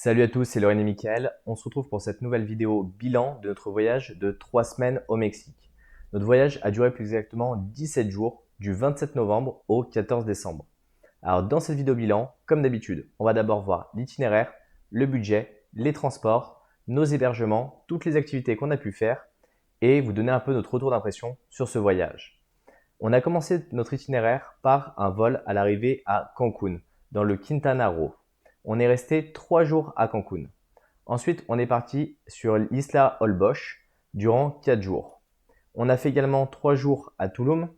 Salut à tous, c'est Lorraine et Mickaël. On se retrouve pour cette nouvelle vidéo bilan de notre voyage de 3 semaines au Mexique. Notre voyage a duré plus exactement 17 jours, du 27 novembre au 14 décembre. Alors dans cette vidéo bilan, comme d'habitude, on va d'abord voir l'itinéraire, le budget, les transports, nos hébergements, toutes les activités qu'on a pu faire et vous donner un peu notre retour d'impression sur ce voyage. On a commencé notre itinéraire par un vol à l'arrivée à Cancun, dans le Quintana Roo. On est resté 3 jours à Cancun. Ensuite, on est parti sur l'Isla Holbox durant 4 jours. On a fait également 3 jours à Tulum,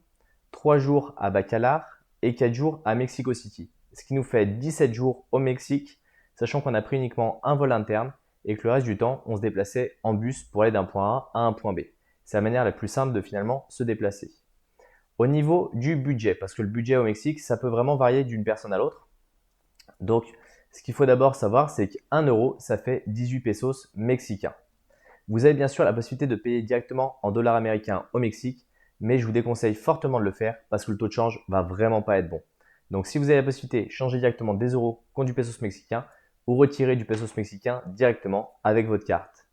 3 jours à Bacalar et 4 jours à Mexico City. Ce qui nous fait 17 jours au Mexique, sachant qu'on a pris uniquement un vol interne et que le reste du temps, on se déplaçait en bus pour aller d'un point A à un point B. C'est la manière la plus simple de finalement se déplacer. Au niveau du budget, parce que le budget au Mexique, ça peut vraiment varier d'une personne à l'autre. Donc, ce qu'il faut d'abord savoir, c'est qu'un euro, ça fait 18 pesos mexicains. Vous avez bien sûr la possibilité de payer directement en dollars américains au Mexique, mais je vous déconseille fortement de le faire parce que le taux de change va vraiment pas être bon. Donc, si vous avez la possibilité, changez directement des euros contre du pesos mexicain ou retirez du pesos mexicain directement avec votre carte.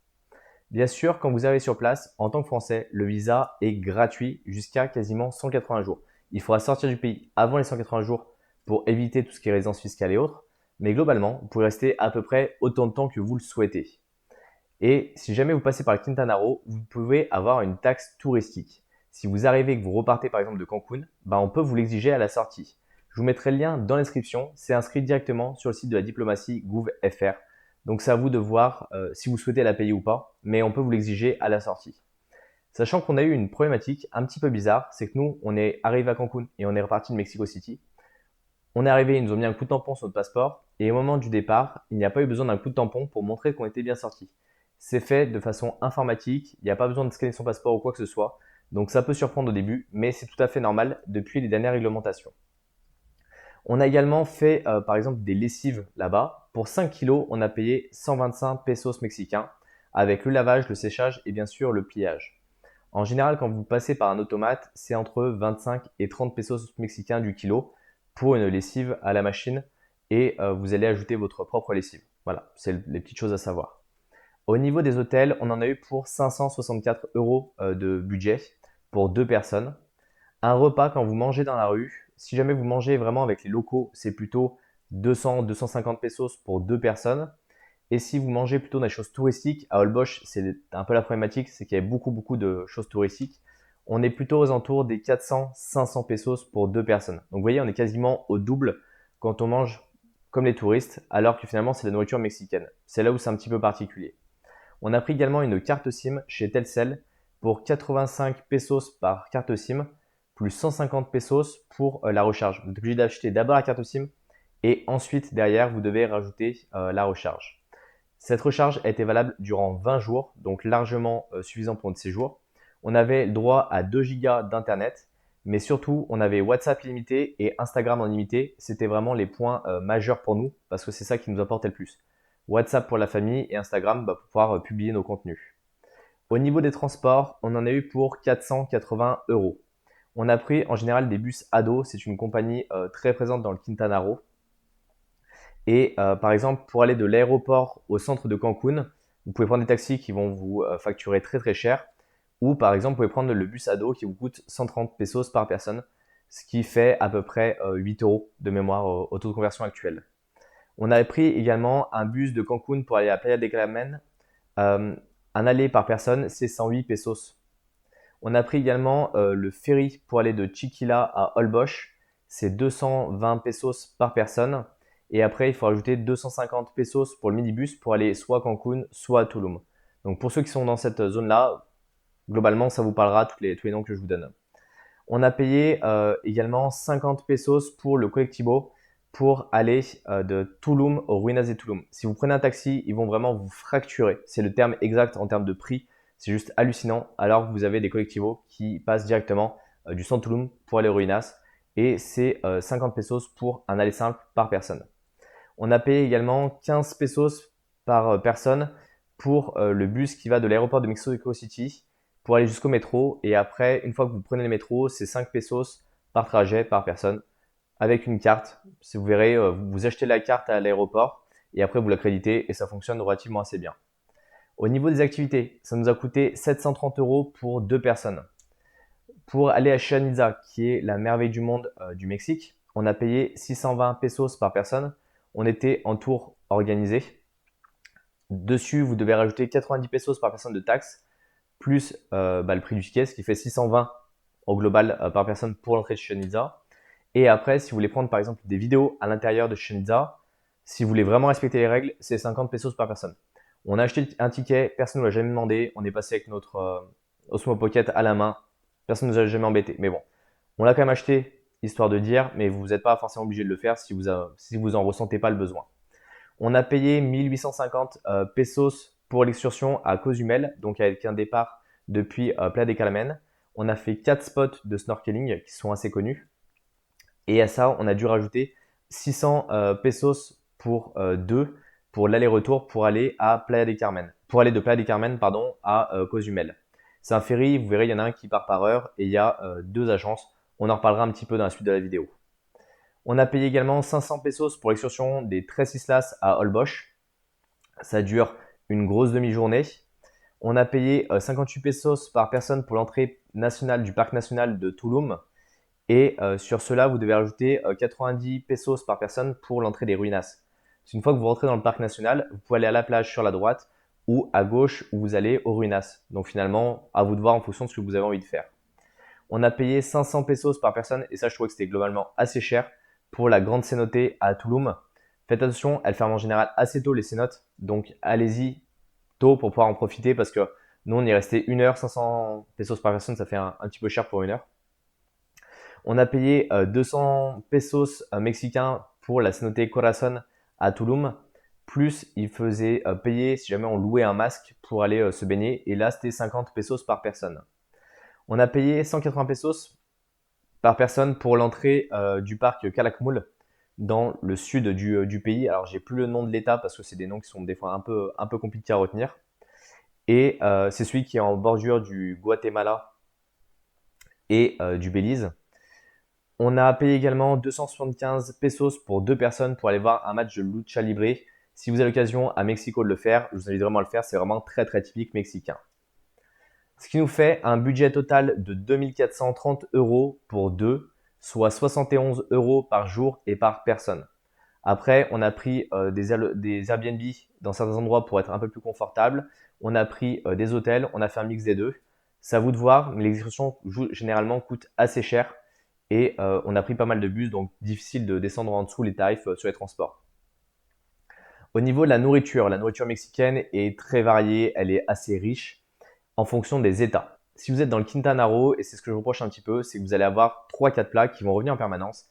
Bien sûr, quand vous arrivez sur place, en tant que Français, le visa est gratuit jusqu'à quasiment 180 jours. Il faudra sortir du pays avant les 180 jours pour éviter tout ce qui est résidence fiscale et autres. Mais globalement, vous pouvez rester à peu près autant de temps que vous le souhaitez. Et si jamais vous passez par le Quintana Roo, vous pouvez avoir une taxe touristique. Si vous arrivez et que vous repartez par exemple de Cancun, on peut vous l'exiger à la sortie. Je vous mettrai le lien dans la description. C'est inscrit directement sur le site de la diplomatie gouv.fr. Donc c'est à vous de voir si vous souhaitez la payer ou pas, mais on peut vous l'exiger à la sortie. Sachant qu'on a eu une problématique un petit peu bizarre, c'est que nous, on est arrivé à Cancun et on est reparti de Mexico City. On est arrivé, ils nous ont mis un coup de tampon sur notre passeport et au moment du départ, il n'y a pas eu besoin d'un coup de tampon pour montrer qu'on était bien sorti. C'est fait de façon informatique, il n'y a pas besoin de scanner son passeport ou quoi que ce soit. Donc ça peut surprendre au début, mais c'est tout à fait normal depuis les dernières réglementations. On a également fait par exemple des lessives là-bas. Pour 5 kilos, on a payé 125 pesos mexicains avec le lavage, le séchage et bien sûr le pliage. En général, quand vous passez par un automate, c'est entre 25 et 30 pesos mexicains du kilo pour une lessive à la machine et vous allez ajouter votre propre lessive. Voilà, c'est les petites choses à savoir. Au niveau des hôtels, on en a eu pour 564 euros de budget pour 2 personnes. Un repas quand vous mangez dans la rue, si jamais vous mangez vraiment avec les locaux, c'est plutôt 200-250 pesos pour 2 personnes. Et si vous mangez plutôt dans des choses touristiques, à Holbox, c'est un peu la problématique, c'est qu'il y a beaucoup de choses touristiques. On est plutôt aux alentours des 400-500 pesos pour 2 personnes. Donc vous voyez, on est quasiment au double quand on mange comme les touristes, alors que finalement c'est la nourriture mexicaine. C'est là où c'est un petit peu particulier. On a pris également une carte SIM chez Telcel pour 85 pesos par carte SIM, plus 150 pesos pour la recharge. Vous êtes obligé d'acheter d'abord la carte SIM et ensuite derrière vous devez rajouter la recharge. Cette recharge a été valable durant 20 jours, donc largement suffisant pour notre séjour. On avait le droit à 2 gigas d'internet, mais surtout on avait WhatsApp illimité et Instagram en illimité. C'était vraiment les points majeurs pour nous parce que c'est ça qui nous apportait le plus. WhatsApp pour la famille et Instagram pour pouvoir publier nos contenus. Au niveau des transports, on en a eu pour 480 euros. On a pris en général des bus Ado, c'est une compagnie très présente dans le Quintana Roo. Et par exemple, pour aller de l'aéroport au centre de Cancun, vous pouvez prendre des taxis qui vont vous facturer très cher. Ou par exemple, vous pouvez prendre le bus Ado qui vous coûte 130 pesos par personne, ce qui fait à peu près 8 euros de mémoire au taux de conversion actuel. On avait pris également un bus de Cancun pour aller à Playa del Carmen. Un aller par personne, c'est 108 pesos. On a pris également le ferry pour aller de Chiquila à Holbox. C'est 220 pesos par personne. Et après, il faut ajouter 250 pesos pour le minibus pour aller soit à Cancun, soit à Tulum. Donc pour ceux qui sont dans cette zone-là, globalement, ça vous parlera tous les noms que je vous donne. On a payé également 50 pesos pour le collectivo pour aller de Tulum aux Ruinas de Tulum. Si vous prenez un taxi, ils vont vraiment vous fracturer. C'est le terme exact en termes de prix. C'est juste hallucinant. Alors que vous avez des collectivos qui passent directement du centre Tulum pour aller aux Ruinas. Et c'est 50 pesos pour un aller simple par personne. On a payé également 15 pesos par personne pour le bus qui va de l'aéroport de Mexico City pour aller jusqu'au métro. Et après, une fois que vous prenez le métro, c'est 5 pesos par trajet, par personne, avec une carte. Si vous verrez, vous achetez la carte à l'aéroport et après vous l'accréditez et ça fonctionne relativement assez bien. Au niveau des activités, ça nous a coûté 730 € pour 2 personnes. Pour aller à Chichén Itzá, qui est la merveille du monde du Mexique, on a payé 620 pesos par personne. On était en tour organisé. Dessus, vous devez rajouter 90 pesos par personne de taxes, plus le prix du ticket, ce qui fait 620 au global par personne pour l'entrée de Chichén Itzá. Et après, si vous voulez prendre par exemple des vidéos à l'intérieur de Chichén Itzá, si vous voulez vraiment respecter les règles, c'est 50 pesos par personne. On a acheté un ticket, personne ne nous l'a jamais demandé. On est passé avec notre Osmo Pocket à la main. Personne ne nous a jamais embêté. Mais bon, on l'a quand même acheté, histoire de dire, mais vous n'êtes pas forcément obligé de le faire si vous en ressentez pas le besoin. On a payé 1850 pesos pour l'excursion à Cozumel, donc avec un départ depuis Playa del Carmen. On a fait 4 spots de snorkeling qui sont assez connus. Et à ça, on a dû rajouter 600 pesos pour 2 pour l'aller-retour pour aller à Playa del Carmen. Pour aller de Playa del Carmen, à Cozumel. C'est un ferry, vous verrez, il y en a un qui part par heure et il y a 2 agences. On en reparlera un petit peu dans la suite de la vidéo. On a payé également 500 pesos pour l'excursion des Tres Islas à Holbox. Ça dure une grosse demi-journée. On a payé 58 pesos par personne pour l'entrée nationale du parc national de Tulum. Et sur cela, vous devez rajouter 90 pesos par personne pour l'entrée des Ruinas. Une fois que vous rentrez dans le parc national, vous pouvez aller à la plage sur la droite ou à gauche où vous allez aux Ruinas. Donc finalement, à vous de voir en fonction de ce que vous avez envie de faire. On a payé 500 pesos par personne et ça, je trouvais que c'était globalement assez cher pour la grande cénote à Tulum. Faites attention, elle ferme en général assez tôt les cénotes. Donc allez-y tôt pour pouvoir en profiter parce que nous, on y est resté 1 heure, 500 pesos par personne, ça fait un petit peu cher pour 1 heure. On a payé 200 pesos mexicains pour la cénote Corazon à Tulum. Plus, il faisait payer si jamais on louait un masque pour aller se baigner. Et là, c'était 50 pesos par personne. On a payé 180 pesos par personne pour l'entrée du parc Calakmul dans le sud du pays. Alors, j'ai plus le nom de l'état parce que c'est des noms qui sont des fois un peu compliqués à retenir. Et c'est celui qui est en bordure du Guatemala et du Belize. On a payé également 275 pesos pour 2 personnes pour aller voir un match de lucha libre. Si vous avez l'occasion à Mexico de le faire, je vous invite vraiment à le faire. C'est vraiment très très typique mexicain. Ce qui nous fait un budget total de 2430 € pour 2, soit 71 € par jour et par personne. Après, on a pris des Airbnb dans certains endroits pour être un peu plus confortable. On a pris des hôtels, on a fait un mix des deux. C'est à vous de voir, mais l'excursion généralement coûte assez cher. Et on a pris pas mal de bus, donc difficile de descendre en dessous les tarifs sur les transports. Au niveau de la nourriture mexicaine est très variée, elle est assez riche en fonction des États. Si vous êtes dans le Quintana Roo, et c'est ce que je reproche un petit peu, c'est que vous allez avoir 3-4 plats qui vont revenir en permanence.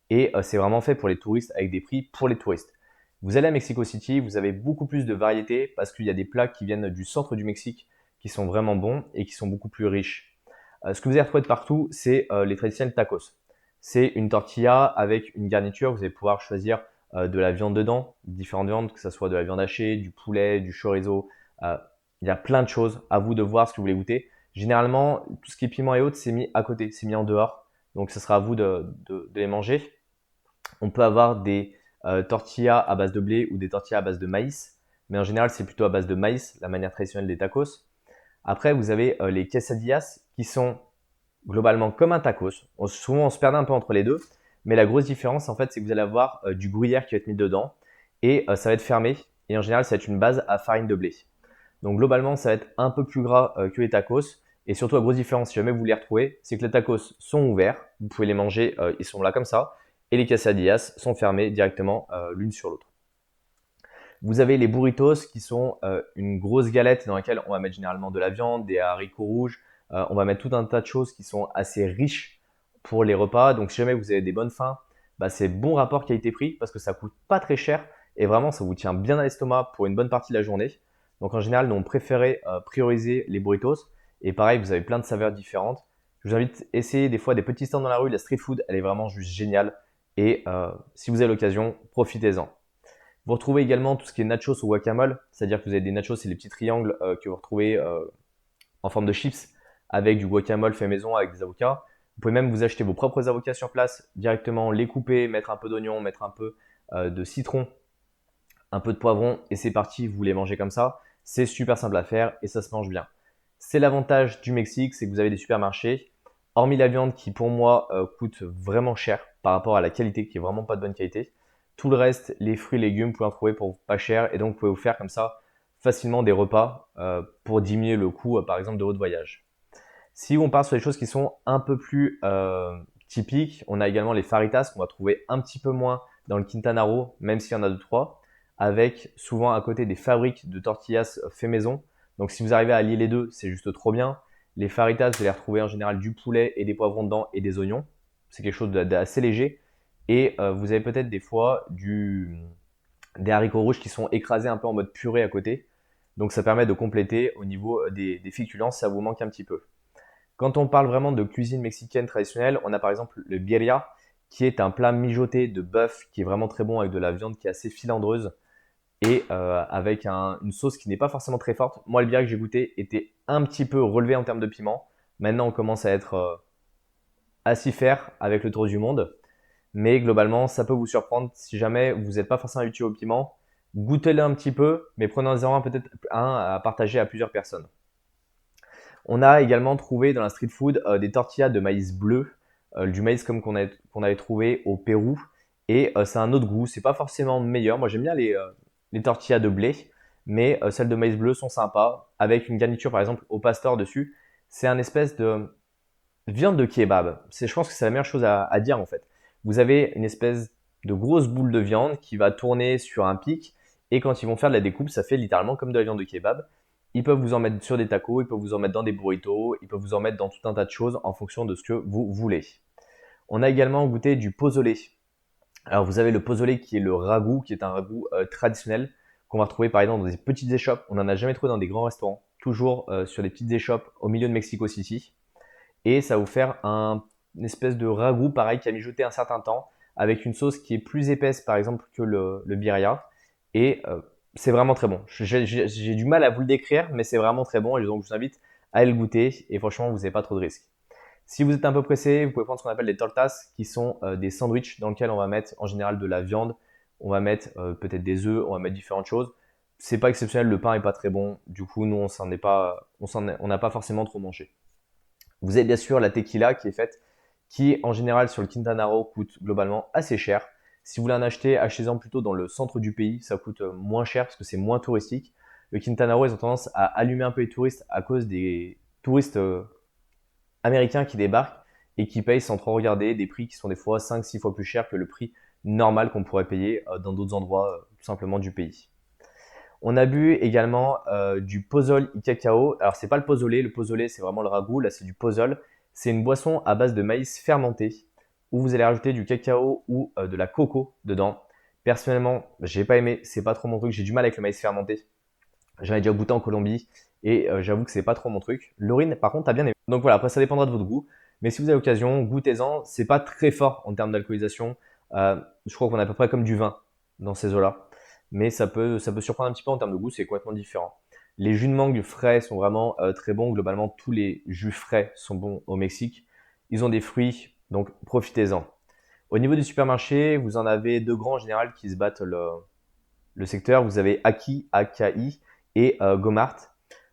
Et c'est vraiment fait pour les touristes avec des prix pour les touristes. Vous allez à Mexico City, vous avez beaucoup plus de variété parce qu'il y a des plats qui viennent du centre du Mexique qui sont vraiment bons et qui sont beaucoup plus riches. Ce que vous allez retrouver de partout, c'est les traditionnels tacos. C'est une tortilla avec une garniture. Vous allez pouvoir choisir de la viande dedans, différentes viandes, que ce soit de la viande hachée, du poulet, du chorizo. Il y a plein de choses. À vous de voir ce que vous voulez goûter. Généralement, tout ce qui est piment et autres, c'est mis à côté, c'est mis en dehors. Donc, ce sera à vous de les manger. On peut avoir des tortillas à base de blé ou des tortillas à base de maïs. Mais en général, c'est plutôt à base de maïs, la manière traditionnelle des tacos. Après, vous avez les quesadillas qui sont globalement comme un tacos. Souvent, on se perd un peu entre les deux. Mais la grosse différence, en fait, c'est que vous allez avoir du gruyère qui va être mis dedans et ça va être fermé. Et en général, ça va être une base à farine de blé. Donc, globalement, ça va être un peu plus gras que les tacos. Et surtout, la grosse différence, si jamais vous les retrouvez, c'est que les tacos sont ouverts. Vous pouvez les manger, ils sont là comme ça. Et les quesadillas sont fermées directement l'une sur l'autre. Vous avez les burritos qui sont une grosse galette dans laquelle on va mettre généralement de la viande, des haricots rouges. On va mettre tout un tas de choses qui sont assez riches pour les repas. Donc si jamais vous avez des bonnes faims, c'est bon rapport qualité-prix parce que ça coûte pas très cher et vraiment ça vous tient bien à l'estomac pour une bonne partie de la journée. Donc en général, nous on préférait prioriser les burritos. Et pareil, vous avez plein de saveurs différentes. Je vous invite à essayer des fois des petits stands dans la rue. La street food, elle est vraiment juste géniale. Et si vous avez l'occasion, profitez-en. Vous retrouvez également tout ce qui est nachos ou guacamole, c'est-à-dire que vous avez des nachos, c'est les petits triangles que vous retrouvez en forme de chips avec du guacamole fait maison avec des avocats. Vous pouvez même vous acheter vos propres avocats sur place, directement les couper, mettre un peu d'oignon, mettre un peu de citron un peu de poivron et c'est parti, vous les mangez comme ça. C'est super simple à faire et ça se mange bien. C'est l'avantage du Mexique, c'est que vous avez des supermarchés. Hormis la viande qui pour moi coûte vraiment cher par rapport à la qualité qui est vraiment pas de bonne qualité. Tout le reste, les fruits et légumes, vous pouvez en trouver pour pas cher et donc vous pouvez vous faire comme ça facilement des repas pour diminuer le coût par exemple de votre voyage. Si on part sur des choses qui sont un peu plus typiques, on a également les faritas qu'on va trouver un petit peu moins dans le Quintana Roo, même s'il y en a deux trois, avec souvent à côté des fabriques de tortillas fait maison. Donc si vous arrivez à allier les deux, c'est juste trop bien. Les faritas, vous allez retrouver en général du poulet et des poivrons dedans et des oignons. C'est quelque chose d'assez léger. Et vous avez peut-être des fois des haricots rouges qui sont écrasés un peu en mode purée à côté. Donc ça permet de compléter au niveau des féculents si ça vous manque un petit peu. Quand on parle vraiment de cuisine mexicaine traditionnelle, on a par exemple le birria, qui est un plat mijoté de bœuf qui est vraiment très bon avec de la viande qui est assez filandreuse et avec une sauce qui n'est pas forcément très forte. Moi, le birria que j'ai goûté était un petit peu relevé en termes de piment. Maintenant, on commence à être à s'y faire avec le tour du monde. Mais globalement, ça peut vous surprendre si jamais vous n'êtes pas forcément habitué au piment. Goûtez-le un petit peu, mais prenez-en peut-être un à partager à plusieurs personnes. On a également trouvé dans la street food des tortillas de maïs bleu, du maïs comme qu'on avait trouvé au Pérou. Et c'est un autre goût, c'est pas forcément meilleur. Moi j'aime bien les tortillas de blé, mais celles de maïs bleu sont sympas, avec une garniture par exemple au pastor dessus. C'est un espèce de viande de kebab. Je pense que c'est la meilleure chose à dire en fait. Vous avez une espèce de grosse boule de viande qui va tourner sur un pic, et quand ils vont faire de la découpe, ça fait littéralement comme de la viande de kebab. Ils peuvent vous en mettre sur des tacos, ils peuvent vous en mettre dans des burritos, ils peuvent vous en mettre dans tout un tas de choses en fonction de ce que vous voulez. On a également goûté du pozole. Alors vous avez le pozole qui est le ragoût, qui est un ragoût traditionnel qu'on va retrouver par exemple dans des petites échoppes. On n'en a jamais trouvé dans des grands restaurants, toujours sur des petites échoppes au milieu de Mexico City. Et ça va vous faire une espèce de ragoût pareil qui a mijoté un certain temps avec une sauce qui est plus épaisse par exemple que le birria. Et c'est vraiment très bon. J'ai du mal à vous le décrire, mais c'est vraiment très bon et donc je vous invite à aller le goûter et franchement vous n'avez pas trop de risques. Si vous êtes un peu pressé, vous pouvez prendre ce qu'on appelle des tortas qui sont des sandwichs dans lesquels on va mettre en général de la viande, on va mettre peut-être des œufs, on va mettre différentes choses. C'est pas exceptionnel, le pain est pas très bon, du coup nous on n'a pas forcément trop mangé. Vous avez bien sûr la tequila qui est faite, qui en général sur le Quintana Roo coûte globalement assez cher. Si vous voulez en acheter, achetez-en plutôt dans le centre du pays, ça coûte moins cher parce que c'est moins touristique. Le Quintana Roo, ils ont tendance à allumer un peu les touristes à cause des touristes américains qui débarquent et qui payent sans trop regarder des prix qui sont des fois 5-6 fois plus chers que le prix normal qu'on pourrait payer dans d'autres endroits tout simplement du pays. On a bu également du pozol y cacao. Alors c'est pas le pozole c'est vraiment le ragoût, là c'est du pozol. C'est une boisson à base de maïs fermenté où vous allez rajouter du cacao ou de la coco dedans. Personnellement, j'ai pas aimé, c'est pas trop mon truc, j'ai du mal avec le maïs fermenté. J'en ai déjà goûté en Colombie et j'avoue que c'est pas trop mon truc. Laurine, par contre, t'as bien aimé. Donc voilà, après ça dépendra de votre goût. Mais si vous avez l'occasion, goûtez-en. C'est pas très fort en termes d'alcoolisation. Je crois qu'on est à peu près comme du vin dans ces eaux-là. Mais ça peut surprendre un petit peu en termes de goût, c'est complètement différent. Les jus de mangue frais sont vraiment très bons. Globalement, tous les jus frais sont bons au Mexique. Ils ont des fruits, donc profitez-en. Au niveau du supermarché, vous en avez deux grands en général qui se battent le secteur. Vous avez Aki, AKI et Gomart.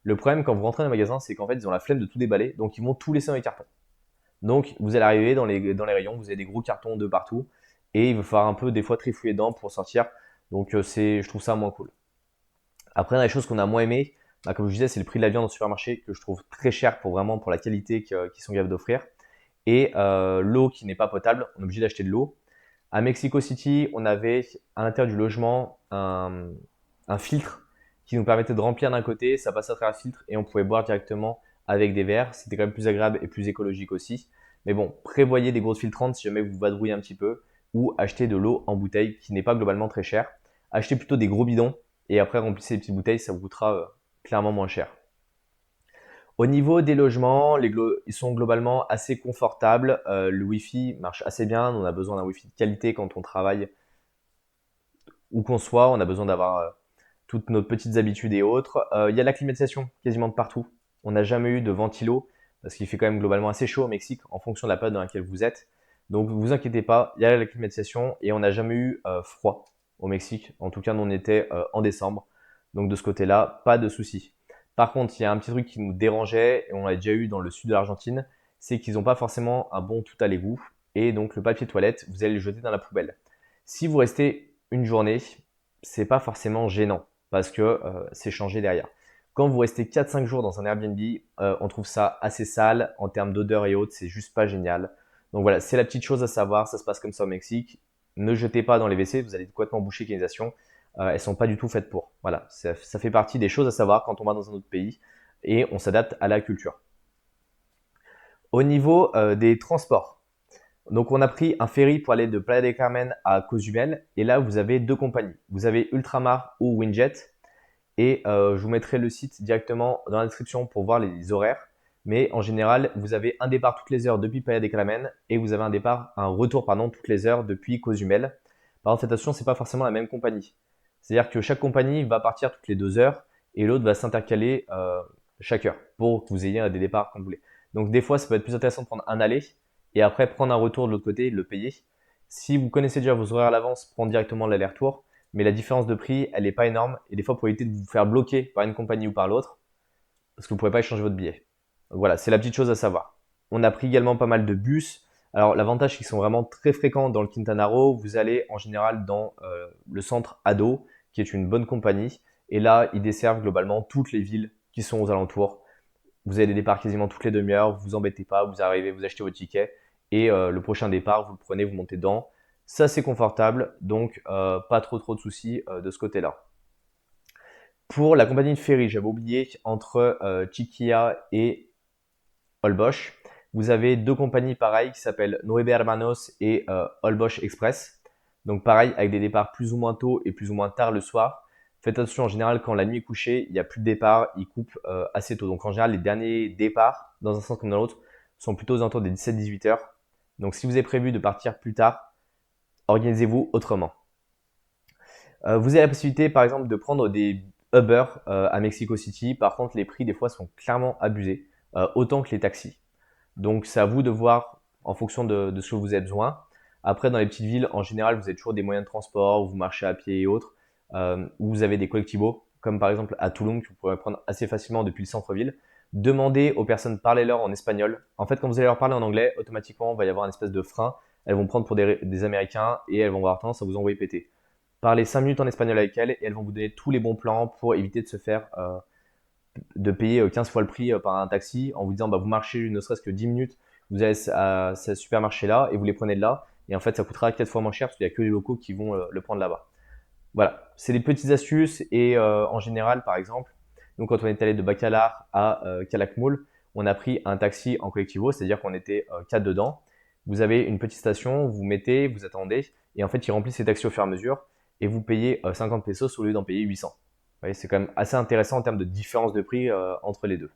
Le problème quand vous rentrez dans un magasin, c'est qu'en fait, ils ont la flemme de tout déballer, donc ils vont tout laisser dans les cartons. Donc, vous allez arriver dans les rayons, vous avez des gros cartons de partout, et il va falloir un peu des fois trifouiller dedans pour sortir. Donc, je trouve ça moins cool. Après, les choses qu'on a moins aimé, comme je disais, c'est le prix de la viande au supermarché que je trouve très cher pour vraiment pour la qualité qu'ils sont capables d'offrir. Et l'eau qui n'est pas potable, on est obligé d'acheter de l'eau. À Mexico City, on avait à l'intérieur du logement un filtre qui nous permettait de remplir d'un côté, ça passait à travers le filtre et on pouvait boire directement avec des verres. C'était quand même plus agréable et plus écologique aussi. Mais bon, prévoyez des grosses filtrantes si jamais vous vadrouillez un petit peu ou achetez de l'eau en bouteille qui n'est pas globalement très chère. Achetez plutôt des gros bidons et après remplissez les petites bouteilles, ça vous coûtera clairement moins cher. Au niveau des logements, ils sont globalement assez confortables. Le Wi-Fi marche assez bien. On a besoin d'un Wi-Fi de qualité quand on travaille où qu'on soit. On a besoin d'avoir toutes nos petites habitudes et autres. Il y a la climatisation quasiment de partout. On n'a jamais eu de ventilo parce qu'il fait quand même globalement assez chaud au Mexique en fonction de la période dans laquelle vous êtes. Donc vous inquiétez pas, il y a la climatisation et on n'a jamais eu froid au Mexique. En tout cas, nous on était en décembre. Donc de ce côté-là, pas de souci. Par contre, il y a un petit truc qui nous dérangeait, et on l'a déjà eu dans le sud de l'Argentine, c'est qu'ils n'ont pas forcément un bon tout à l'égout. Et donc le papier toilette, vous allez le jeter dans la poubelle. Si vous restez une journée, c'est pas forcément gênant parce que c'est changé derrière. Quand vous restez 4-5 jours dans un Airbnb, on trouve ça assez sale en termes d'odeur et autres, c'est juste pas génial. Donc voilà, c'est la petite chose à savoir, ça se passe comme ça au Mexique. Ne jetez pas dans les WC, vous allez complètement boucher les canalisations. Elles sont pas du tout faites pour. Voilà, ça fait partie des choses à savoir quand on va dans un autre pays et on s'adapte à la culture. Au niveau des transports, donc on a pris un ferry pour aller de Playa del Carmen à Cozumel et là vous avez deux compagnies. Vous avez Ultramar ou Windjet et je vous mettrai le site directement dans la description pour voir les horaires. Mais en général, vous avez un départ toutes les heures depuis Playa del Carmen et vous avez un retour toutes les heures depuis Cozumel. Par contre, faites attention, c'est pas forcément la même compagnie. C'est-à-dire que chaque compagnie va partir toutes les 2 heures et l'autre va s'intercaler chaque heure pour que vous ayez des départs comme vous voulez. Donc des fois, ça peut être plus intéressant de prendre un aller et après prendre un retour de l'autre côté et le payer. Si vous connaissez déjà vos horaires à l'avance, prendre directement l'aller-retour. Mais la différence de prix, elle n'est pas énorme. Et des fois, pour éviter de vous faire bloquer par une compagnie ou par l'autre, parce que vous ne pourrez pas échanger votre billet. Donc voilà, c'est la petite chose à savoir. On a pris également pas mal de bus. Alors l'avantage, c'est qu'ils sont vraiment très fréquents dans le Quintana Roo. Vous allez en général dans le centre Ado, qui est une bonne compagnie. Et là, ils desservent globalement toutes les villes qui sont aux alentours. Vous avez des départs quasiment toutes les demi-heures. Vous vous embêtez pas, vous arrivez, vous achetez votre ticket. Et le prochain départ, vous le prenez, vous montez dedans. Ça, c'est confortable, donc pas trop de soucis de ce côté-là. Pour la compagnie de ferry, j'avais oublié, entre Chiquia et Holbox, vous avez deux compagnies pareilles qui s'appellent Nueve Hermanos et Holbox Express. Donc pareil, avec des départs plus ou moins tôt et plus ou moins tard le soir. Faites attention, en général, quand la nuit est couchée, il n'y a plus de départ, ils coupent assez tôt. Donc en général, les derniers départs, dans un sens comme dans l'autre, sont plutôt aux alentours des 17-18 heures. Donc si vous avez prévu de partir plus tard, organisez-vous autrement. Vous avez la possibilité, par exemple, de prendre des Uber à Mexico City. Par contre, les prix, des fois, sont clairement abusés, autant que les taxis. Donc, c'est à vous de voir en fonction de ce que vous avez besoin. Après, dans les petites villes, en général, vous avez toujours des moyens de transport, où vous marchez à pied et autres, où vous avez des collectivos, comme par exemple à Tulum, que vous pourrez prendre assez facilement depuis le centre-ville. Demandez aux personnes, parlez-leur en espagnol. En fait, quand vous allez leur parler en anglais, automatiquement, il va y avoir une espèce de frein. Elles vont prendre pour des Américains et elles vont avoir tendance à vous envoyer péter. Parlez 5 minutes en espagnol avec elles et elles vont vous donner tous les bons plans pour éviter de se faire de payer 15 fois le prix par un taxi en vous disant vous marchez ne serait-ce que 10 minutes, vous allez à ce supermarché là et vous les prenez de là et en fait ça coûtera 4 fois moins cher parce qu'il n'y a que les locaux qui vont le prendre là-bas. Voilà, c'est des petites astuces et en général par exemple, donc quand on est allé de Bacalar à Calakmul, on a pris un taxi en collectivo, c'est-à-dire qu'on était 4 dedans. Vous avez une petite station, vous mettez, vous attendez et en fait ils remplissent ces taxis au fur et à mesure et vous payez 50 pesos au lieu d'en payer 800. Vous voyez, c'est quand même assez intéressant en termes de différence de prix entre les deux.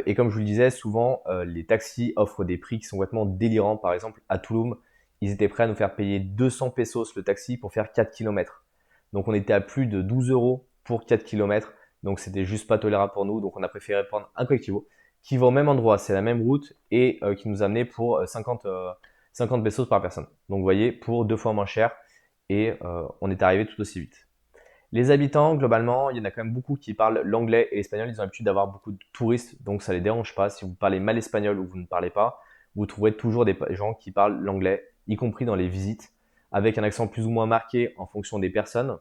Et comme je vous le disais, souvent les taxis offrent des prix qui sont complètement délirants. Par exemple, à Tulum, ils étaient prêts à nous faire payer 200 pesos le taxi pour faire 4 km. Donc on était à plus de 12 euros pour 4 km. Donc c'était juste pas tolérable pour nous. Donc on a préféré prendre un collectivo qui va au même endroit, c'est la même route et qui nous a amené pour 50 pesos par personne. Donc vous voyez, pour 2 fois moins cher et on est arrivé tout aussi vite. Les habitants, globalement, il y en a quand même beaucoup qui parlent l'anglais et l'espagnol. Ils ont l'habitude d'avoir beaucoup de touristes, donc ça les dérange pas. Si vous parlez mal espagnol ou vous ne parlez pas, vous trouverez toujours des gens qui parlent l'anglais, y compris dans les visites, avec un accent plus ou moins marqué en fonction des personnes.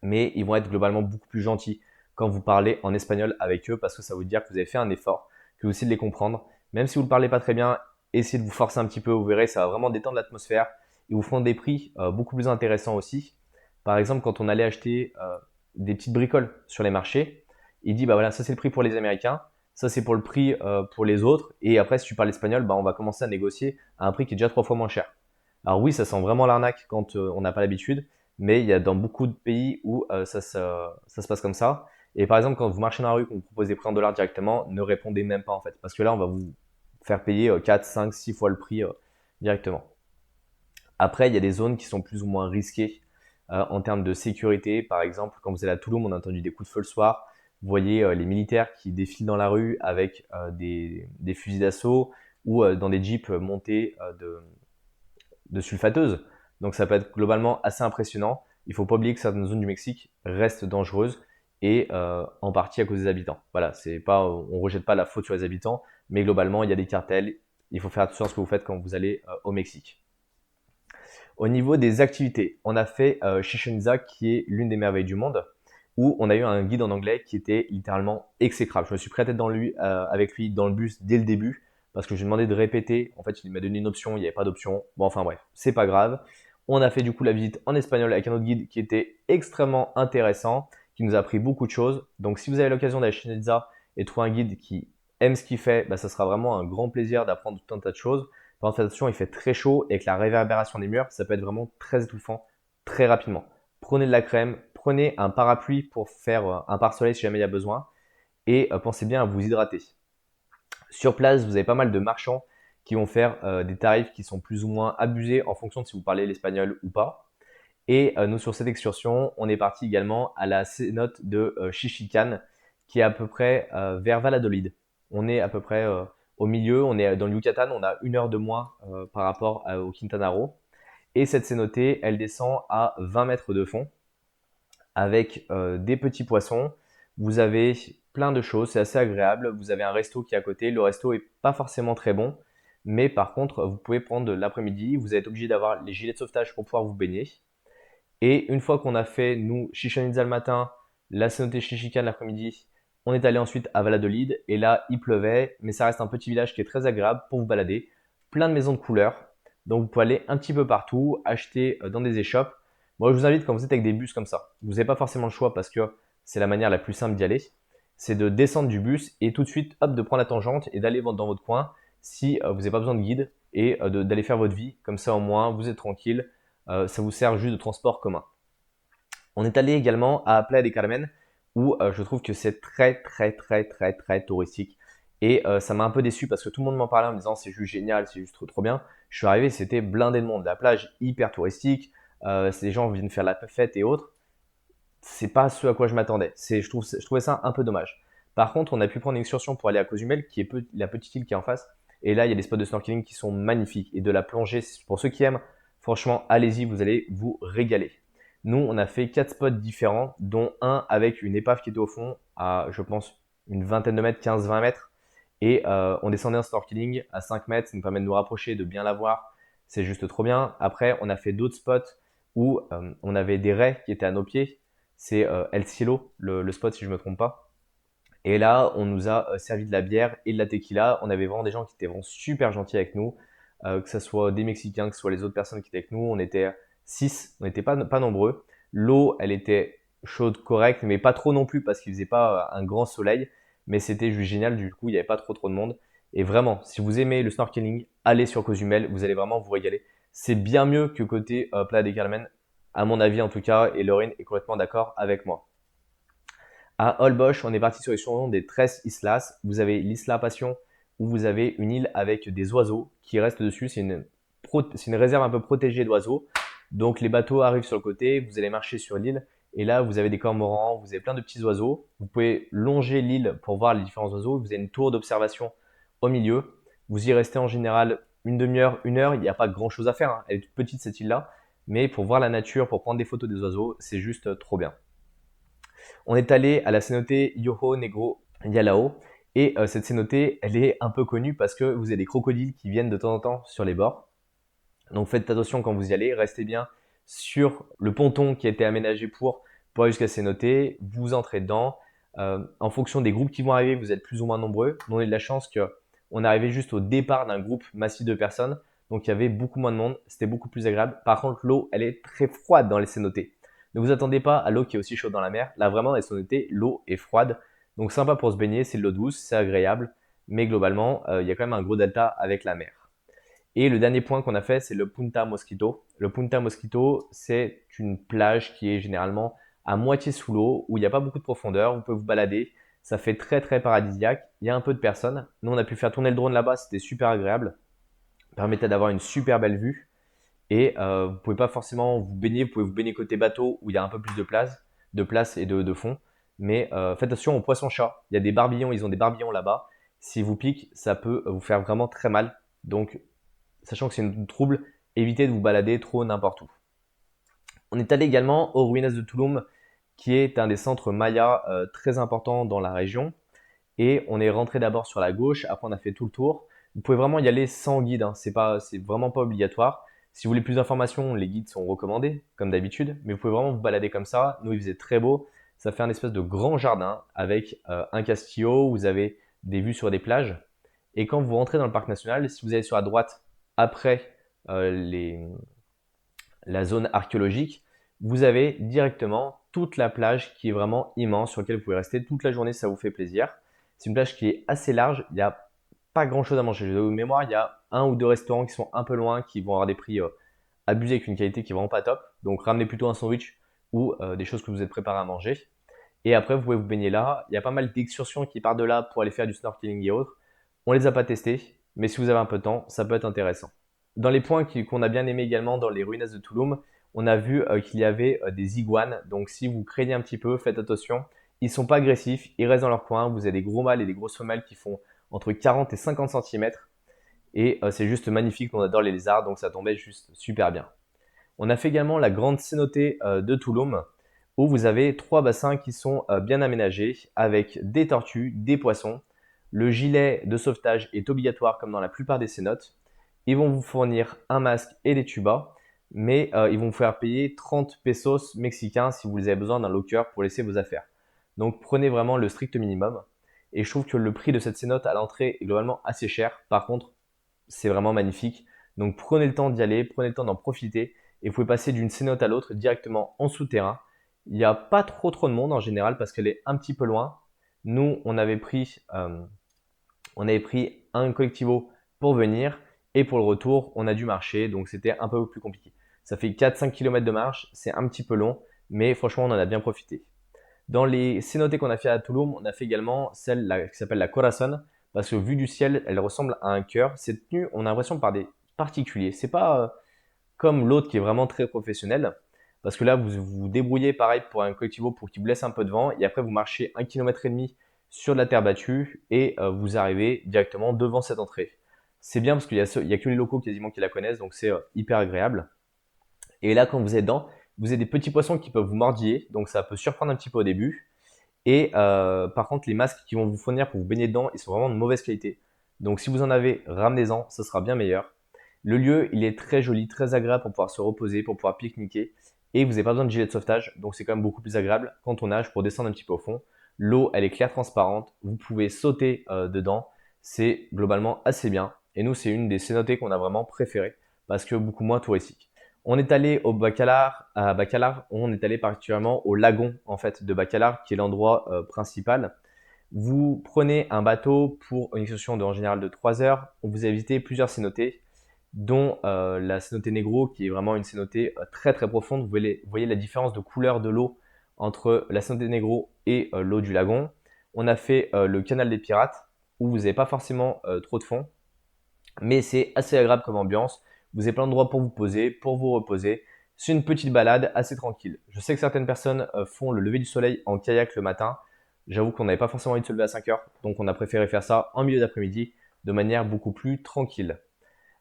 Mais ils vont être globalement beaucoup plus gentils quand vous parlez en espagnol avec eux parce que ça veut dire que vous avez fait un effort, que vous essayez de les comprendre. Même si vous ne parlez pas très bien, essayez de vous forcer un petit peu, vous verrez, ça va vraiment détendre l'atmosphère. Ils vous feront des prix beaucoup plus intéressants aussi. Par exemple, quand on allait acheter des petites bricoles sur les marchés, il dit voilà, ça c'est le prix pour les Américains, ça c'est pour le prix pour les autres, et après si tu parles espagnol, on va commencer à négocier à un prix qui est déjà 3 fois moins cher. Alors oui, ça sent vraiment l'arnaque quand on n'a pas l'habitude, mais il y a dans beaucoup de pays où ça se passe comme ça. Et par exemple, quand vous marchez dans la rue, qu'on vous propose des prix en dollars directement, ne répondez même pas en fait, parce que là on va vous faire payer 4, 5, 6 fois le prix directement. Après, il y a des zones qui sont plus ou moins risquées en termes de sécurité. Par exemple, quand vous allez à Toulouse, on a entendu des coups de feu le soir. Vous voyez les militaires qui défilent dans la rue avec des fusils d'assaut ou dans des jeeps montés de sulfateuses. Donc ça peut être globalement assez impressionnant. Il ne faut pas oublier que certaines zones du Mexique restent dangereuses et en partie à cause des habitants. Voilà, c'est pas, on ne rejette pas la faute sur les habitants, mais globalement, il y a des cartels. Il faut faire attention à ce que vous faites quand vous allez au Mexique. Au niveau des activités, on a fait Chichén Itzá, qui est l'une des merveilles du monde, où on a eu un guide en anglais qui était littéralement exécrable. Je me suis pris la tête avec lui dans le bus dès le début, parce que je lui ai demandé de répéter. En fait, il m'a donné une option, il n'y avait pas d'option. Bon, enfin bref, c'est pas grave. On a fait du coup la visite en espagnol avec un autre guide qui était extrêmement intéressant, qui nous a appris beaucoup de choses. Donc si vous avez l'occasion d'aller chez Chichén et trouver un guide qui aime ce qu'il fait, bah, ça sera vraiment un grand plaisir d'apprendre tout un tas de choses. Par contre, attention, il fait très chaud et avec la réverbération des murs, ça peut être vraiment très étouffant très rapidement. Prenez de la crème, prenez un parapluie pour faire un pare-soleil si jamais il y a besoin et pensez bien à vous hydrater. Sur place, vous avez pas mal de marchands qui vont faire des tarifs qui sont plus ou moins abusés en fonction de si vous parlez l'espagnol ou pas. Et nous, sur cette excursion, on est parti également à la cénote de Chichican, qui est à peu près vers Valladolid. On est à peu près au milieu, on est dans le Yucatan, on a 1 heure de moins par rapport au Quintana Roo. Et cette cénotée, elle descend à 20 mètres de fond avec des petits poissons. Vous avez plein de choses, c'est assez agréable. Vous avez un resto qui est à côté. Le resto est pas forcément très bon, mais par contre, vous pouvez prendre l'après-midi. Vous êtes obligé d'avoir les gilets de sauvetage pour pouvoir vous baigner. Et une fois qu'on a fait, nous, Chichén Itzá le matin, la cénote Chichican l'après-midi, on est allé ensuite à Valladolid. Et là, il pleuvait, mais ça reste un petit village qui est très agréable pour vous balader. Plein de maisons de couleurs. Donc, vous pouvez aller un petit peu partout, acheter dans des échoppes. Moi, je vous invite, quand vous êtes avec des bus comme ça, vous n'avez pas forcément le choix parce que c'est la manière la plus simple d'y aller. C'est de descendre du bus et tout de suite, hop, de prendre la tangente et d'aller dans votre coin si vous n'avez pas besoin de guide et d'aller faire votre vie. Comme ça, au moins, vous êtes tranquille. Ça vous sert juste de transport commun. On est allé également à Playa del Carmen où je trouve que c'est très touristique. Et ça m'a un peu déçu parce que tout le monde m'en parlait en me disant c'est juste génial, c'est juste trop bien. Je suis arrivé, c'était blindé de monde. La plage hyper touristique, les gens viennent faire la fête et autres. C'est pas ce à quoi je m'attendais. Je trouvais ça un peu dommage. Par contre, on a pu prendre une excursion pour aller à Cozumel, qui est la petite île qui est en face. Et là, il y a des spots de snorkeling qui sont magnifiques. Et de la plongée, pour ceux qui aiment, franchement, allez-y, vous allez vous régaler. Nous, on a fait 4 spots différents, dont un avec une épave qui était au fond à, je pense, une vingtaine de mètres, 15-20 mètres. Et on descendait en snorkeling à 5 mètres, ça nous permet de nous rapprocher, de bien la voir. C'est juste trop bien. Après, on a fait d'autres spots où on avait des raies qui étaient à nos pieds. C'est El Cielo, le spot si je ne me trompe pas. Et là, on nous a servi de la bière et de la tequila. On avait vraiment des gens qui étaient vraiment super gentils avec nous, que ce soit des Mexicains, que ce soit les autres personnes qui étaient avec nous. On était 6, on n'était pas nombreux. L'eau, elle était chaude, correcte, mais pas trop non plus parce qu'il faisait pas un grand soleil. Mais c'était juste génial, du coup, il n'y avait pas trop de monde. Et vraiment, si vous aimez le snorkeling, allez sur Cozumel, vous allez vraiment vous régaler. C'est bien mieux que côté Playa del Carmen, à mon avis en tout cas, et Laurine est complètement d'accord avec moi. À Holbox, on est parti sur les surnoms des Tres Islas. Vous avez l'Isla Passion, où vous avez une île avec des oiseaux qui restent dessus. C'est une réserve un peu protégée d'oiseaux. Donc les bateaux arrivent sur le côté, vous allez marcher sur l'île, et là vous avez des cormorans, vous avez plein de petits oiseaux. Vous pouvez longer l'île pour voir les différents oiseaux. Vous avez une tour d'observation au milieu. Vous y restez en général une demi-heure, 1 heure. Il n'y a pas grand chose à faire, hein. Elle est toute petite cette île-là. Mais pour voir la nature, pour prendre des photos des oiseaux, c'est juste trop bien. On est allé à la cénotée Yoho Negro Yalao. Et cette cénotée, elle est un peu connue parce que vous avez des crocodiles qui viennent de temps en temps sur les bords. Donc faites attention quand vous y allez, restez bien sur le ponton qui a été aménagé pour aller jusqu'à la cénotée. Vous entrez dedans. En fonction des groupes qui vont arriver, vous êtes plus ou moins nombreux. Nous, on a eu de la chance qu'on est arrivé juste au départ d'un groupe massif de personnes. Donc il y avait beaucoup moins de monde, c'était beaucoup plus agréable. Par contre, l'eau, elle est très froide dans les cénotées. Ne vous attendez pas à l'eau qui est aussi chaude dans la mer. Là, vraiment, dans les cénotées, l'eau est froide. Donc sympa pour se baigner, c'est de l'eau douce, c'est agréable. Mais globalement, il y a quand même un gros delta avec la mer. Et le dernier point qu'on a fait, c'est le Punta Mosquito. Le Punta Mosquito, c'est une plage qui est généralement à moitié sous l'eau, où il n'y a pas beaucoup de profondeur. Vous pouvez vous balader. Ça fait très paradisiaque. Il y a un peu de personnes. Nous, on a pu faire tourner le drone là-bas. C'était super agréable. Ça permettait d'avoir une super belle vue. Et vous pouvez pas forcément vous baigner. Vous pouvez vous baigner côté bateau, où il y a un peu plus de place et de fond. Mais faites attention aux poissons-chats. Il y a des barbillons. Ils ont des barbillons là-bas. S'ils vous piquent, ça peut vous faire vraiment très mal. Donc, sachant que c'est une trouble, évitez de vous balader trop n'importe où. On est allé également aux ruines de Tulum, qui est un des centres mayas très importants dans la région. Et on est rentré d'abord sur la gauche, après on a fait tout le tour. Vous pouvez vraiment y aller sans guide, hein. C'est vraiment pas obligatoire. Si vous voulez plus d'informations, les guides sont recommandés, comme d'habitude, mais vous pouvez vraiment vous balader comme ça. Nous, il faisait très beau. Ça fait un espèce de grand jardin avec un castillo, vous avez des vues sur des plages. Et quand vous rentrez dans le parc national, si vous allez sur la droite après la zone archéologique, vous avez directement toute la plage qui est vraiment immense, sur laquelle vous pouvez rester toute la journée si ça vous fait plaisir. C'est une plage qui est assez large, il n'y a pas grand chose à manger. J'ai de mémoire, il y a un ou deux restaurants qui sont un peu loin, qui vont avoir des prix abusés avec une qualité qui est vraiment pas top. Donc ramenez plutôt un sandwich ou des choses que vous êtes préparé à manger. Et après, vous pouvez vous baigner là. Il y a pas mal d'excursions qui partent de là pour aller faire du snorkeling et autres. On les a pas testés, mais si vous avez un peu de temps, ça peut être intéressant. Dans les points qu'on a bien aimé également dans les ruines de Tulum, on a vu qu'il y avait des iguanes. Donc si vous craignez un petit peu, faites attention. Ils sont pas agressifs, ils restent dans leur coin. Vous avez des gros mâles et des grosses femelles qui font entre 40 et 50 cm. Et c'est juste magnifique, on adore les lézards, donc ça tombait juste super bien. On a fait également la grande cénotée de Tulum, où vous avez trois bassins qui sont bien aménagés, avec des tortues, des poissons. Le gilet de sauvetage est obligatoire comme dans la plupart des cénotes. Ils vont vous fournir un masque et des tubas, mais ils vont vous faire payer 30 pesos mexicains si vous avez besoin d'un locker pour laisser vos affaires. Donc prenez vraiment le strict minimum. Et je trouve que le prix de cette cénote à l'entrée est globalement assez cher. Par contre, c'est vraiment magnifique. Donc prenez le temps d'y aller, prenez le temps d'en profiter et vous pouvez passer d'une cénote à l'autre directement en souterrain. Il n'y a pas trop de monde en général parce qu'elle est un petit peu loin. Nous, on avait pris un collectivo pour venir et pour le retour, on a dû marcher, donc c'était un peu plus compliqué. Ça fait 4-5 km de marche, c'est un petit peu long, mais franchement, on en a bien profité. Dans les cénotées qu'on a fait à Tulum, on a fait également celle qui s'appelle la Corazon, parce que vue du ciel, elle ressemble à un cœur. C'est tenu, on a l'impression, par des particuliers. C'est pas comme l'autre qui est vraiment très professionnel, parce que là, vous vous débrouillez pareil pour un collectivo pour qu'il vous laisse un peu de vent, et après vous marchez 1,5 km sur de la terre battue, et vous arrivez directement devant cette entrée. C'est bien parce qu'il y a que les locaux quasiment qui la connaissent, donc c'est hyper agréable. Et là, quand vous êtes dedans, vous avez des petits poissons qui peuvent vous mordiller, donc ça peut surprendre un petit peu au début. Et par contre, les masques qu'ils vont vous fournir pour vous baigner dedans, ils sont vraiment de mauvaise qualité. Donc si vous en avez, ramenez-en, ça sera bien meilleur. Le lieu, il est très joli, très agréable pour pouvoir se reposer, pour pouvoir pique-niquer. Et vous n'avez pas besoin de gilet de sauvetage, donc c'est quand même beaucoup plus agréable quand on nage pour descendre un petit peu au fond. L'eau, elle est claire, transparente, vous pouvez sauter dedans. C'est globalement assez bien. Et nous, c'est une des cénotées qu'on a vraiment préférées parce que beaucoup moins touristique. On est allé au Bacalar, à Bacalar, on est allé particulièrement au lagon en fait de Bacalar, qui est l'endroit principal. Vous prenez un bateau pour une excursion en général de 3 heures. On vous a visité plusieurs cénotées, dont la cénotée Negro, qui est vraiment une cénotée très très profonde. Vous voyez la différence de couleur de l'eau entre la cénotée Negro et l'eau du lagon. On a fait le canal des pirates, où vous n'avez pas forcément trop de fond, mais c'est assez agréable comme ambiance. Vous avez plein d'endroits pour vous poser, pour vous reposer. C'est une petite balade assez tranquille. Je sais que certaines personnes font le lever du soleil en kayak le matin. J'avoue qu'on n'avait pas forcément envie de se lever à 5 heures, donc on a préféré faire ça en milieu d'après-midi de manière beaucoup plus tranquille.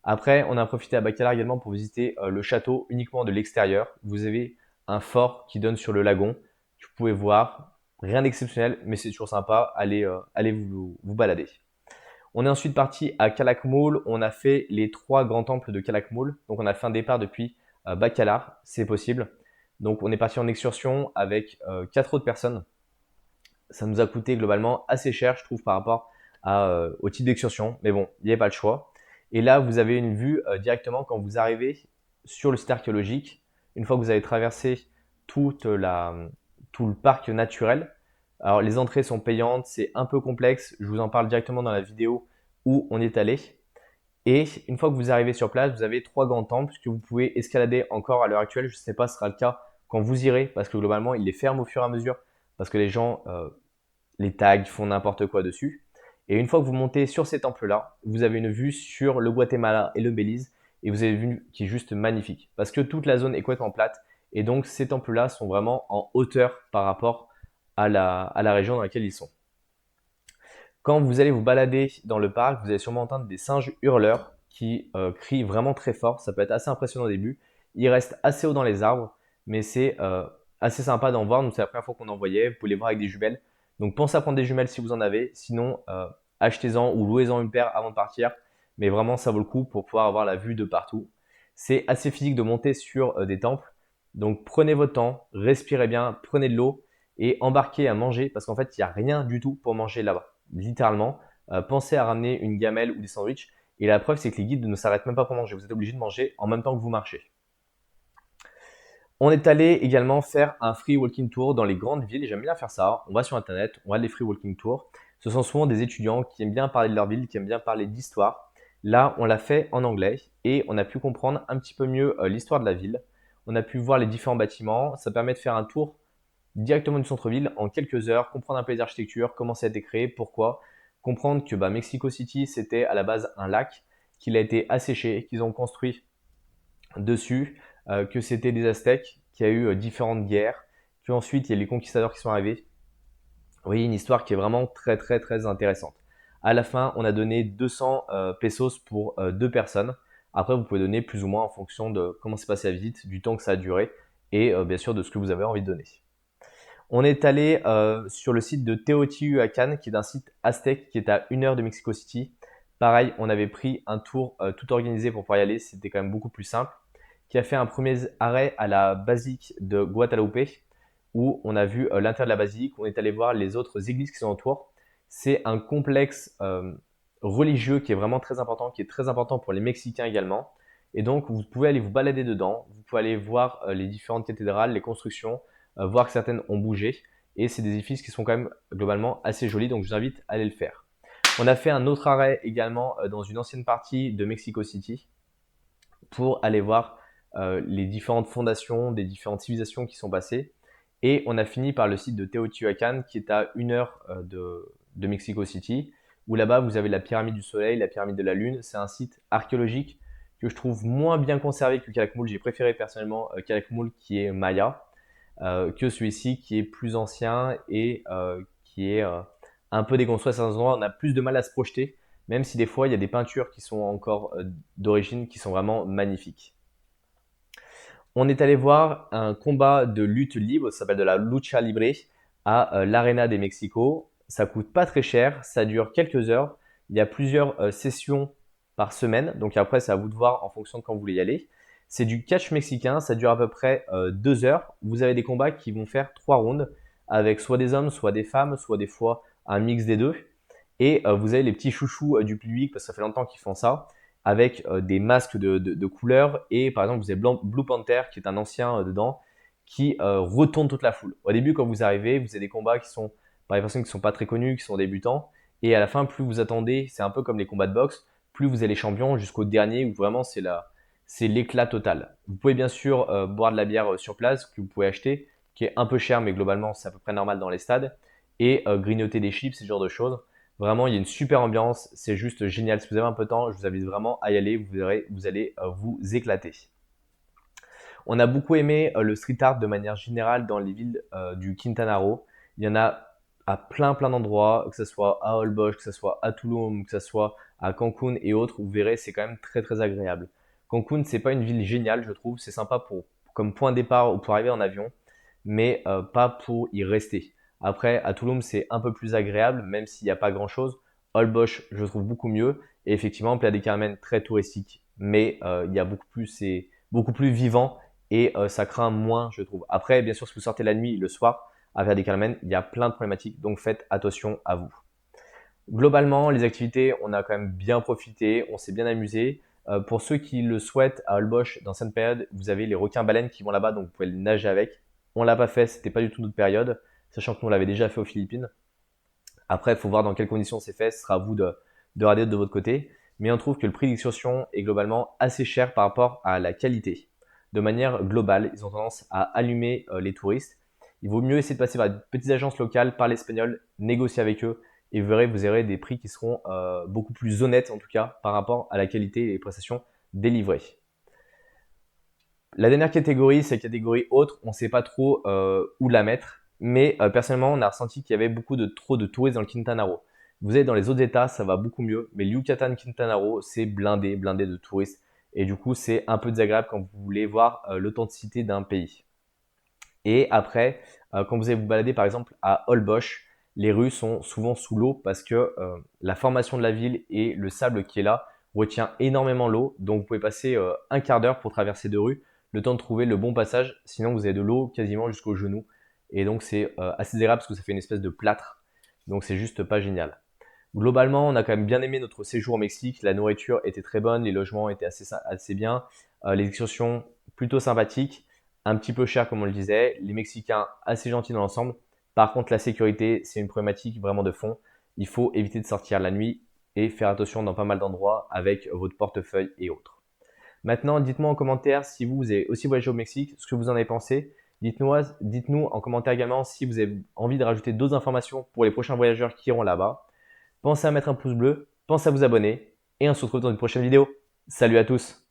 Après, on a profité à Bacalar également pour visiter le château uniquement de l'extérieur. Vous avez un fort qui donne sur le lagon que vous pouvez voir. Rien d'exceptionnel, mais c'est toujours sympa. Allez vous balader. On est ensuite parti à Calakmul. On a fait les 3 grands temples de Calakmul. Donc on a fait un départ depuis Bacalar, c'est possible. Donc on est parti en excursion avec 4 autres personnes. Ça nous a coûté globalement assez cher, je trouve, par rapport au type d'excursion. Mais bon, il n'y avait pas le choix. Et là, vous avez une vue directement quand vous arrivez sur le site archéologique. Une fois que vous avez traversé tout le parc naturel. Alors, les entrées sont payantes, c'est un peu complexe. Je vous en parle directement dans la vidéo où on est allé. Et une fois que vous arrivez sur place, vous avez 3 grands temples que vous pouvez escalader encore à l'heure actuelle. Je ne sais pas si ce sera le cas quand vous irez, parce que globalement, ils les ferment au fur et à mesure, parce que les gens les tags font n'importe quoi dessus. Et une fois que vous montez sur ces temples-là, vous avez une vue sur le Guatemala et le Belize, et vous avez une vue qui est juste magnifique, parce que toute la zone est complètement plate, et donc ces temples-là sont vraiment en hauteur par rapport à la région dans laquelle ils sont. Quand vous allez vous balader dans le parc, vous allez sûrement entendre des singes hurleurs qui crient vraiment très fort. Ça peut être assez impressionnant au début. Ils restent assez haut dans les arbres, mais c'est assez sympa d'en voir. Nous, c'est la première fois qu'on en voyait. Vous pouvez les voir avec des jumelles. Donc, pensez à prendre des jumelles si vous en avez. Sinon, achetez-en ou louez-en une paire avant de partir. Mais vraiment, ça vaut le coup pour pouvoir avoir la vue de partout. C'est assez physique de monter sur des temples. Donc, prenez votre temps, respirez bien, prenez de l'eau et embarquez à manger parce qu'en fait, il n'y a rien du tout pour manger là-bas. Littéralement, pensez à ramener une gamelle ou des sandwichs. Et la preuve, c'est que les guides ne s'arrêtent même pas pour manger. Vous êtes obligé de manger en même temps que vous marchez. On est allé également faire un free walking tour dans les grandes villes. J'aime bien faire ça. On va sur internet, on va les free walking tours. Ce sont souvent des étudiants qui aiment bien parler de leur ville, qui aiment bien parler d'histoire. Là, on l'a fait en anglais et on a pu comprendre un petit peu mieux l'histoire de la ville. On a pu voir les différents bâtiments. Ça permet de faire un tour directement du centre-ville en quelques heures, comprendre un peu les architectures, comment ça a été créé, pourquoi. Comprendre que Mexico City, c'était à la base un lac, qu'il a été asséché, qu'ils ont construit dessus, que c'était des Aztèques, qu'il y a eu différentes guerres, qu'ensuite il y a les conquistadors qui sont arrivés. Vous voyez, une histoire qui est vraiment très très très intéressante. À la fin, on a donné 200 pesos pour 2 personnes. Après, vous pouvez donner plus ou moins en fonction de comment s'est passé la visite, du temps que ça a duré et bien sûr de ce que vous avez envie de donner. On est allé sur le site de Teotihuacan, qui est un site aztèque qui est à 1 heure de Mexico City. Pareil, on avait pris un tour tout organisé pour pouvoir y aller, c'était quand même beaucoup plus simple. Qui a fait un premier arrêt à la basilique de Guadalupe, où on a vu l'intérieur de la basilique, on est allé voir les autres églises qui sont autour. C'est un complexe religieux qui est vraiment très important, qui est très important pour les Mexicains également. Et donc, vous pouvez aller vous balader dedans, vous pouvez aller voir les différentes cathédrales, les constructions, voir que certaines ont bougé. Et c'est des édifices qui sont quand même globalement assez jolis, donc je vous invite à aller le faire. On a fait un autre arrêt également dans une ancienne partie de Mexico City pour aller voir les différentes fondations des différentes civilisations qui sont passées. Et on a fini par le site de Teotihuacan qui est à 1 heure de Mexico City, où là-bas vous avez la pyramide du Soleil, la pyramide de la Lune. C'est un site archéologique que je trouve moins bien conservé que Calakmul. J'ai préféré personnellement Calakmul qui est Maya, que celui-ci qui est plus ancien et qui est un peu déconstruit à certains endroits. On a plus de mal à se projeter, même si des fois il y a des peintures qui sont encore d'origine qui sont vraiment magnifiques. On est allé voir un combat de lutte libre, ça s'appelle de la lucha libre, à l'Arena des Mexico. Ça coûte pas très cher, ça dure quelques heures. Il y a plusieurs sessions par semaine, donc après c'est à vous de voir en fonction de quand vous voulez y aller. C'est du catch mexicain, ça dure à peu près 2 heures. Vous avez des combats qui vont faire 3 rounds avec soit des hommes, soit des femmes, soit des fois un mix des deux. Et vous avez les petits chouchous du public, parce que ça fait longtemps qu'ils font ça, avec des masques de couleurs. Et par exemple, vous avez Blue Panther, qui est un ancien dedans, qui retourne toute la foule. Au début, quand vous arrivez, vous avez des combats qui sont par des personnes qui ne sont pas très connues, qui sont débutants. Et à la fin, plus vous attendez, c'est un peu comme les combats de boxe, plus vous avez les champions jusqu'au dernier où vraiment c'est l'éclat total. Vous pouvez bien sûr boire de la bière sur place que vous pouvez acheter, qui est un peu cher, mais globalement c'est à peu près normal dans les stades, et grignoter des chips, ce genre de choses. Vraiment, il y a une super ambiance, c'est juste génial. Si vous avez un peu de temps, je vous invite vraiment à y aller, vous verrez, vous allez vous éclater. On a beaucoup aimé le street art de manière générale dans les villes du Quintana Roo. Il y en a à plein d'endroits, que ce soit à Holbox, que ce soit à Tulum, que ce soit à Cancun et autres. Vous verrez, c'est quand même très très agréable. Cancun, c'est pas une ville géniale, je trouve. C'est sympa comme point de départ ou pour arriver en avion, mais pas pour y rester. Après, à Tulum, c'est un peu plus agréable, même s'il n'y a pas grand-chose. Holbox, je trouve beaucoup mieux. Et effectivement, Playa del Carmen, très touristique, mais il y a c'est beaucoup plus vivant et ça craint moins, je trouve. Après, bien sûr, si vous sortez la nuit, le soir, à Playa del Carmen, il y a plein de problématiques, donc faites attention à vous. Globalement, les activités, on a quand même bien profité, on s'est bien amusé. Pour ceux qui le souhaitent, à Holbox, dans cette période, vous avez les requins-baleines qui vont là-bas, donc vous pouvez nager avec. On l'a pas fait, c'était pas du tout notre période, sachant que nous on l'avait déjà fait aux Philippines. Après, il faut voir dans quelles conditions c'est fait, ce sera à vous de regarder de votre côté. Mais on trouve que le prix d'excursion est globalement assez cher par rapport à la qualité. De manière globale, ils ont tendance à allumer les touristes. Il vaut mieux essayer de passer par des petites agences locales, parler espagnol, négocier avec eux et vous aurez des prix qui seront beaucoup plus honnêtes en tout cas par rapport à la qualité et les prestations délivrées. La dernière catégorie, c'est la catégorie autre. On ne sait pas trop où la mettre, mais personnellement, on a ressenti qu'il y avait trop de touristes dans le Quintana Roo. Vous allez dans les autres États, ça va beaucoup mieux, mais le Yucatan Quintana Roo, c'est blindé de touristes. Et du coup, c'est un peu désagréable quand vous voulez voir l'authenticité d'un pays. Et après, quand vous allez vous balader par exemple à Holbox, les rues sont souvent sous l'eau parce que la formation de la ville et le sable qui est là retient énormément l'eau. Donc vous pouvez passer un quart d'heure pour traverser deux rues, le temps de trouver le bon passage. Sinon, vous avez de l'eau quasiment jusqu'aux genoux. Et donc c'est assez désagréable parce que ça fait une espèce de plâtre. Donc c'est juste pas génial. Globalement, on a quand même bien aimé notre séjour au Mexique. La nourriture était très bonne, les logements étaient assez bien, les excursions plutôt sympathiques, un petit peu cher comme on le disait, les Mexicains assez gentils dans l'ensemble. Par contre, la sécurité, c'est une problématique vraiment de fond. Il faut éviter de sortir la nuit et faire attention dans pas mal d'endroits avec votre portefeuille et autres. Maintenant, dites-moi en commentaire si vous avez aussi voyagé au Mexique, ce que vous en avez pensé. Dites-nous en commentaire également si vous avez envie de rajouter d'autres informations pour les prochains voyageurs qui iront là-bas. Pensez à mettre un pouce bleu, pensez à vous abonner et on se retrouve dans une prochaine vidéo. Salut à tous!